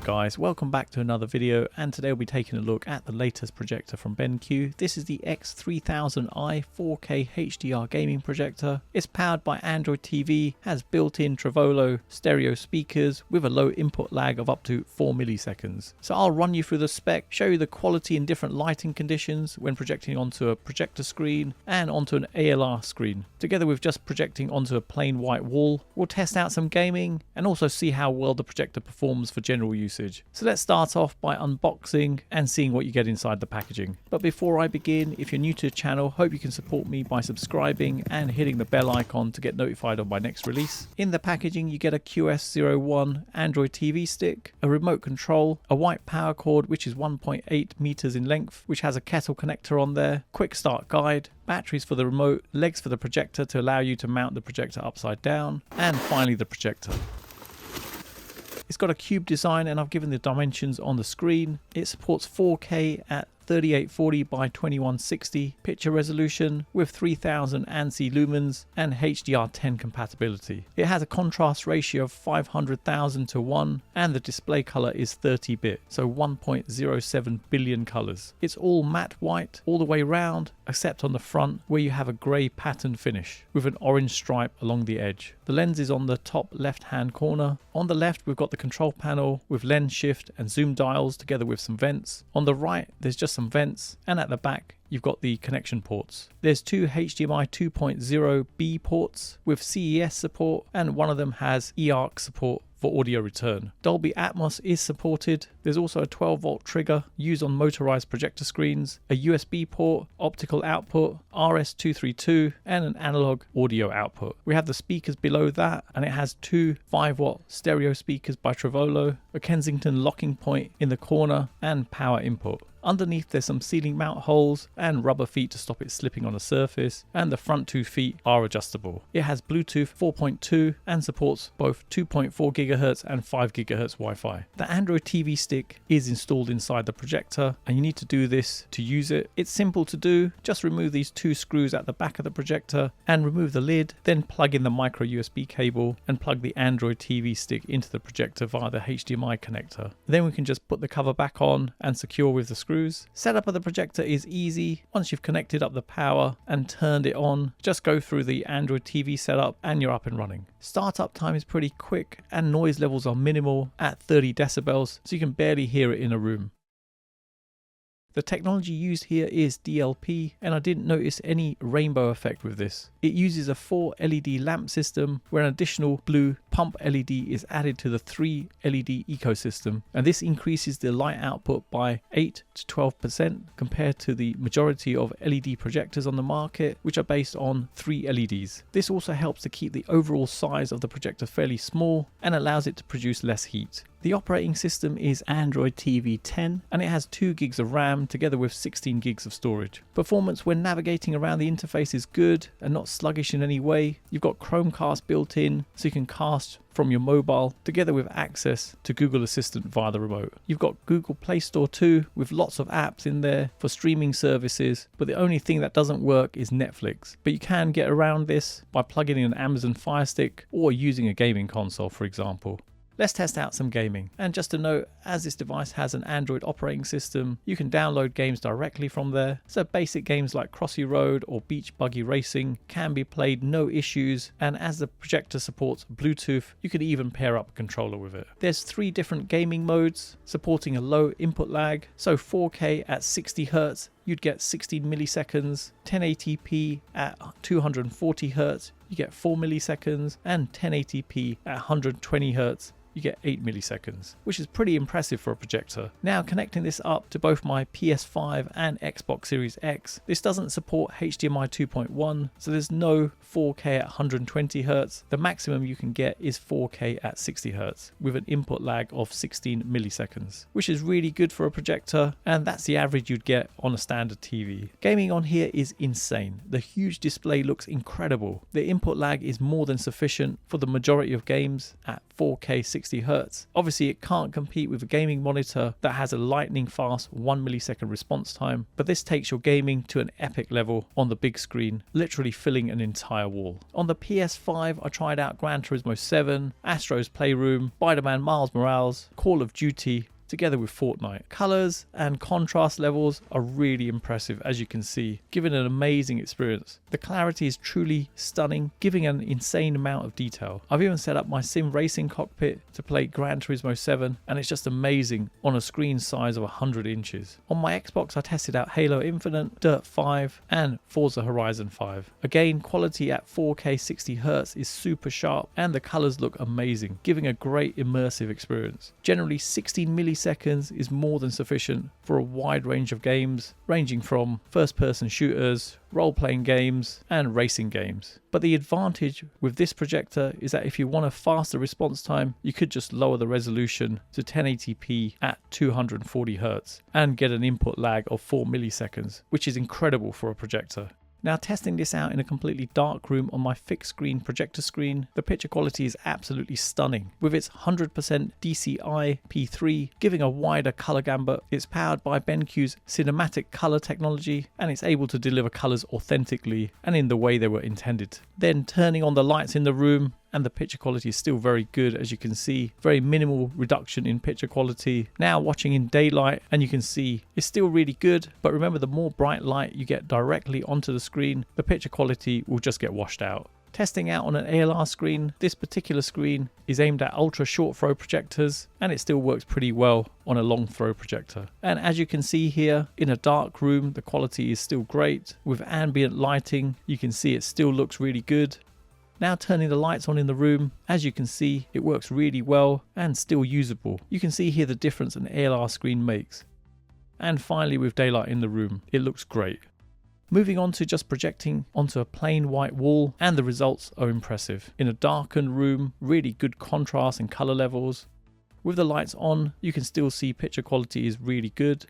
guys, welcome back to another video, and today we'll be taking a look at the latest projector from BenQ. This is the X3000i 4K HDR gaming projector. It's powered by Android TV, has built-in Trevolo stereo speakers with a low input lag of up to 4 milliseconds. So I'll run you through the spec, show you the quality in different lighting conditions when projecting onto a projector screen and onto an ALR screen, together with just projecting onto a plain white wall. We'll test out some gaming and also see how well the projector performs for general usage. So let's start off by unboxing and seeing what you get inside the packaging. But before I begin, if you're new to the channel, hope you can support me by subscribing and hitting the bell icon to get notified of my next release. In the packaging you get a QS01 Android TV stick, a remote control, a white power cord which is 1.8 meters in length, which has a kettle connector on there, quick start guide, batteries for the remote, legs for the projector to allow you to mount the projector upside down, and finally the projector. It's got a cube design and I've given the dimensions on the screen. It supports 4K at 3840 by 2160 picture resolution with 3000 ANSI lumens and HDR10 compatibility. It has a contrast ratio of 500,000 to 1 and the display color is 30-bit, so 1.07 billion colors. It's all matte white all the way round except on the front where you have a grey pattern finish with an orange stripe along the edge. The lens is on the top left hand corner. On the left we've got the control panel with lens shift and zoom dials together with some vents. On the right there's just some vents, and at the back you've got the connection ports. There's two HDMI 2.0B ports with CES support, and one of them has eARC support for audio return. Dolby Atmos is supported. There's also a 12 volt trigger used on motorized projector screens, a USB port, optical output, RS-232 and an analog audio output. We have the speakers below that, and it has two 5-watt stereo speakers by Trevolo, a Kensington locking point in the corner and power input. Underneath there's some ceiling mount holes and rubber feet to stop it slipping on a surface, and the front 2 feet are adjustable. It has Bluetooth 4.2 and supports both 2.4 GHz and 5 GHz Wi-Fi. The Android TV stick is installed inside the projector and you need to do this to use it. It's simple to do. Just remove these two screws at the back of the projector and remove the lid, then plug in the micro USB cable and plug the Android TV stick into the projector via the HDMI connector. Then we can just put the cover back on and secure with the screws. Setup of the projector is easy. Once you've connected up the power and turned it on, just go through the Android TV setup and you're up and running. Startup time is pretty quick and noise levels are minimal at 30 decibels, so you can barely hear it in a room. The technology used here is DLP, and I didn't notice any rainbow effect with this. It uses a 4 LED lamp system where an additional blue pump LED is added to the 3 LED ecosystem, and this increases the light output by 8 to 12% compared to the majority of LED projectors on the market, which are based on 3 LEDs. This also helps to keep the overall size of the projector fairly small and allows it to produce less heat. The operating system is Android TV 10 and it has 2 gigs of RAM together with 16 gigs of storage. Performance when navigating around the interface is good and not sluggish in any way. You've got Chromecast built in so you can cast from your mobile together with access to Google Assistant via the remote. You've got Google Play Store too with lots of apps in there for streaming services, but the only thing that doesn't work is Netflix. But you can get around this by plugging in an Amazon Fire Stick or using a gaming console, for example. Let's test out some gaming. And just to note, as this device has an Android operating system, you can download games directly from there. So basic games like Crossy Road or Beach Buggy Racing can be played no issues, and as the projector supports Bluetooth, you can even pair up a controller with it. There's 3 different gaming modes supporting a low input lag, so 4K at 60 Hz you'd get 16 milliseconds, 1080p at 240 Hz you get 4 milliseconds, and 1080p at 120 Hz you get 8 milliseconds, which is pretty impressive for a projector. Now connecting this up to both my PS5 and Xbox Series X, this doesn't support HDMI 2.1, so there's no 4K at 120 Hz. The maximum you can get is 4K at 60 Hz with an input lag of 16 milliseconds, which is really good for a projector, and that's the average you'd get on a standard TV. Gaming on here is insane. The huge display looks incredible. The input lag is more than sufficient for the majority of games at 4K 60Hz. Obviously it can't compete with a gaming monitor that has a lightning fast 1 millisecond response time, but this takes your gaming to an epic level on the big screen, literally filling an entire wall. On the PS5 I tried out Gran Turismo 7, Astro's Playroom, Spider-Man Miles Morales, Call of Duty, together with Fortnite. Colors and contrast levels are really impressive, as you can see, giving an amazing experience. The clarity is truly stunning, giving an insane amount of detail. I've even set up my sim racing cockpit to play Gran Turismo 7, and it's just amazing on a screen size of 100 inches. On my Xbox I tested out Halo Infinite, Dirt 5 and Forza Horizon 5. Again, quality at 4K 60Hz is super sharp and the colors look amazing, giving a great immersive experience. Generally 16 milliseconds is more than sufficient for a wide range of games, ranging from first-person shooters, role-playing games and racing games. But the advantage with this projector is that if you want a faster response time, you could just lower the resolution to 1080p at 240Hz and get an input lag of 4 milliseconds, which is incredible for a projector. Now, testing this out in a completely dark room on my fixed screen projector screen, the picture quality is absolutely stunning. With its 100% DCI P3 giving a wider color gamut, it's powered by BenQ's cinematic color technology and it's able to deliver colors authentically and in the way they were intended. Then turning on the lights in the room, and the picture quality is still very good, as you can see. Very minimal reduction in picture quality. Now watching in daylight and you can see it's still really good, but remember, the more bright light you get directly onto the screen, the picture quality will just get washed out. Testing out on an ALR screen, this particular screen is aimed at ultra short throw projectors and it still works pretty well on a long throw projector. And as you can see here, in a dark room the quality is still great. With ambient lighting you can see it still looks really good. Now turning the lights on in the room, as you can see it works really well and still usable. You can see here the difference an ALR screen makes. And finally, with daylight in the room, it looks great. Moving on to just projecting onto a plain white wall, and the results are impressive. In a darkened room, really good contrast and color levels. With the lights on, you can still see picture quality is really good.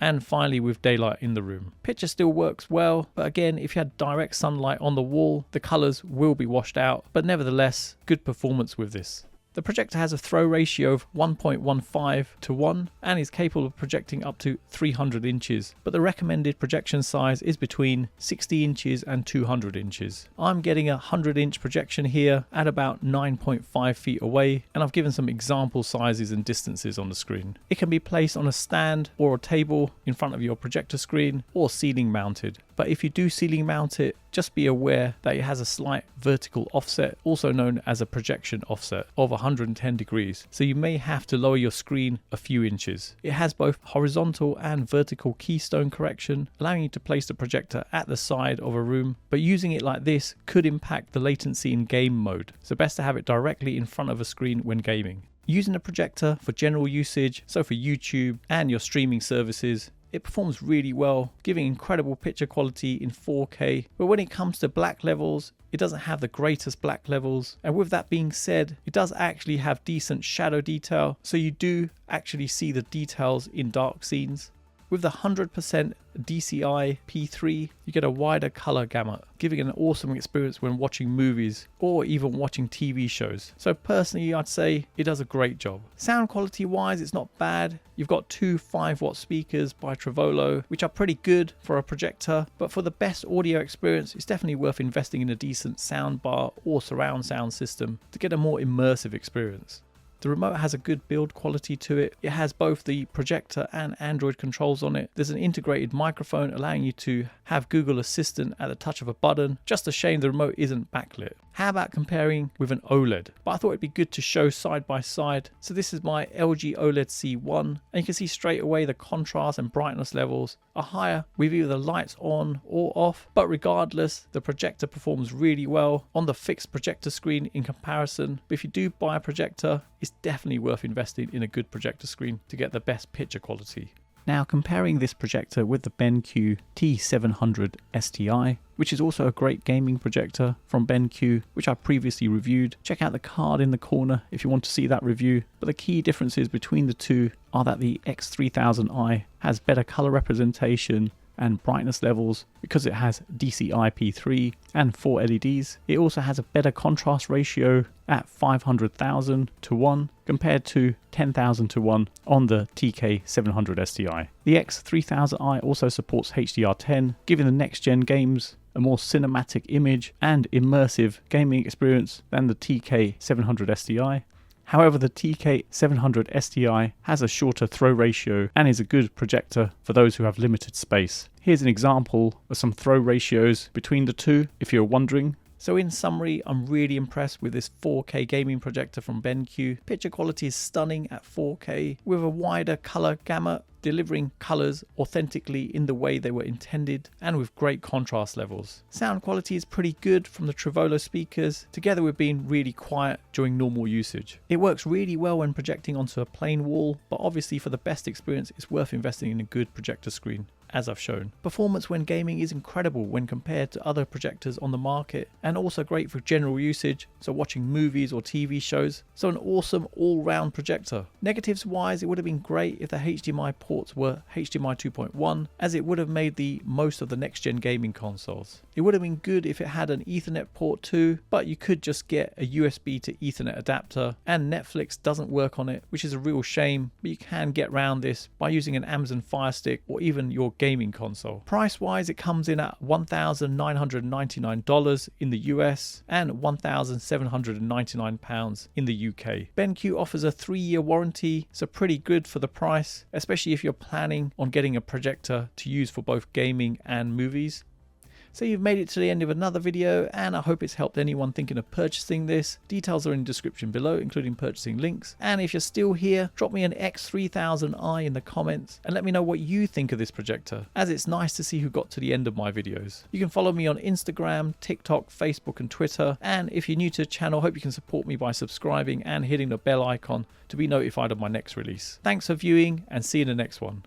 And finally, with daylight in the room, picture still works well, but again, if you had direct sunlight on the wall, the colors will be washed out, but nevertheless, good performance with this. The projector has a throw ratio of 1.15 to 1 and is capable of projecting up to 300 inches, but the recommended projection size is between 60 inches and 200 inches. I'm getting a 100-inch projection here at about 9.5 feet away, and I've given some example sizes and distances on the screen. It can be placed on a stand or a table in front of your projector screen, or ceiling mounted. But if you do ceiling mount it, just be aware that it has a slight vertical offset, also known as a projection offset, of 110 degrees. So you may have to lower your screen a few inches. It has both horizontal and vertical keystone correction, allowing you to place the projector at the side of a room, but using it like this could impact the latency in game mode. So best to have it directly in front of a screen when gaming. Using a projector for general usage, so for YouTube and your streaming services, it performs really well, giving incredible picture quality in 4K, but when it comes to black levels, it doesn't have the greatest black levels. And with that being said, it does actually have decent shadow detail, so you do actually see the details in dark scenes. With the 100% DCI P3, you get a wider color gamut, giving an awesome experience when watching movies or even watching TV shows. So personally, I'd say it does a great job. Sound quality wise, it's not bad. You've got two 5-watt speakers by Trevolo, which are pretty good for a projector, but for the best audio experience, it's definitely worth investing in a decent sound bar or surround sound system to get a more immersive experience. The remote has a good build quality to it. It has both the projector and Android controls on it. There's an integrated microphone allowing you to have Google Assistant at the touch of a button. Just a shame the remote isn't backlit. How about comparing with an OLED? But I thought it'd be good to show side by side. So this is my LG OLED C1, and you can see straight away the contrast and brightness levels are higher with either the lights on or off. But regardless, the projector performs really well on the fixed projector screen in comparison. But if you do buy a projector, it's definitely worth investing in a good projector screen to get the best picture quality. Now, comparing this projector with the BenQ TK700STi, which is also a great gaming projector from BenQ, which I previously reviewed. Check out the card in the corner if you want to see that review. But the key differences between the two are that the X3000i has better color representation and brightness levels because it has DCI-P3 and 4 LEDs. It also has a better contrast ratio at 500,000 to 1 compared to 10,000 to 1 on the TK700STi. The X3000i also supports HDR10, giving the next gen games a more cinematic image and immersive gaming experience than the TK700STi. However, the TK700STi has a shorter throw ratio and is a good projector for those who have limited space. Here's an example of some throw ratios between the two if you're wondering. So in summary, I'm really impressed with this 4K gaming projector from BenQ. Picture quality is stunning at 4K with a wider color gamut, delivering colors authentically in the way they were intended and with great contrast levels. Sound quality is pretty good from the Trivolo speakers, together with being really quiet during normal usage. It works really well when projecting onto a plain wall, but obviously for the best experience it's worth investing in a good projector screen, as I've shown. Performance when gaming is incredible when compared to other projectors on the market, and also great for general usage, so watching movies or TV shows. So an awesome all-round projector. Negatives wise, it would have been great if the HDMI ports were HDMI 2.1, as it would have made the most of the next gen gaming consoles. It would have been good if it had an Ethernet port too, but you could just get a USB to Ethernet adapter, and Netflix doesn't work on it, which is a real shame, but you can get around this by using an Amazon Fire Stick or even your gaming console. Price wise, it comes in at $1,999 in the US and £1,799 in the UK. BenQ offers a 3-year warranty, so pretty good for the price, especially if you're planning on getting a projector to use for both gaming and movies. So you've made it to the end of another video, and I hope it's helped anyone thinking of purchasing this. Details are in the description below, including purchasing links. And if you're still here, drop me an X3000i in the comments and let me know what you think of this projector, as it's nice to see who got to the end of my videos. You can follow me on Instagram, TikTok, Facebook and Twitter. And if you're new to the channel, I hope you can support me by subscribing and hitting the bell icon to be notified of my next release. Thanks for viewing, and see you in the next one.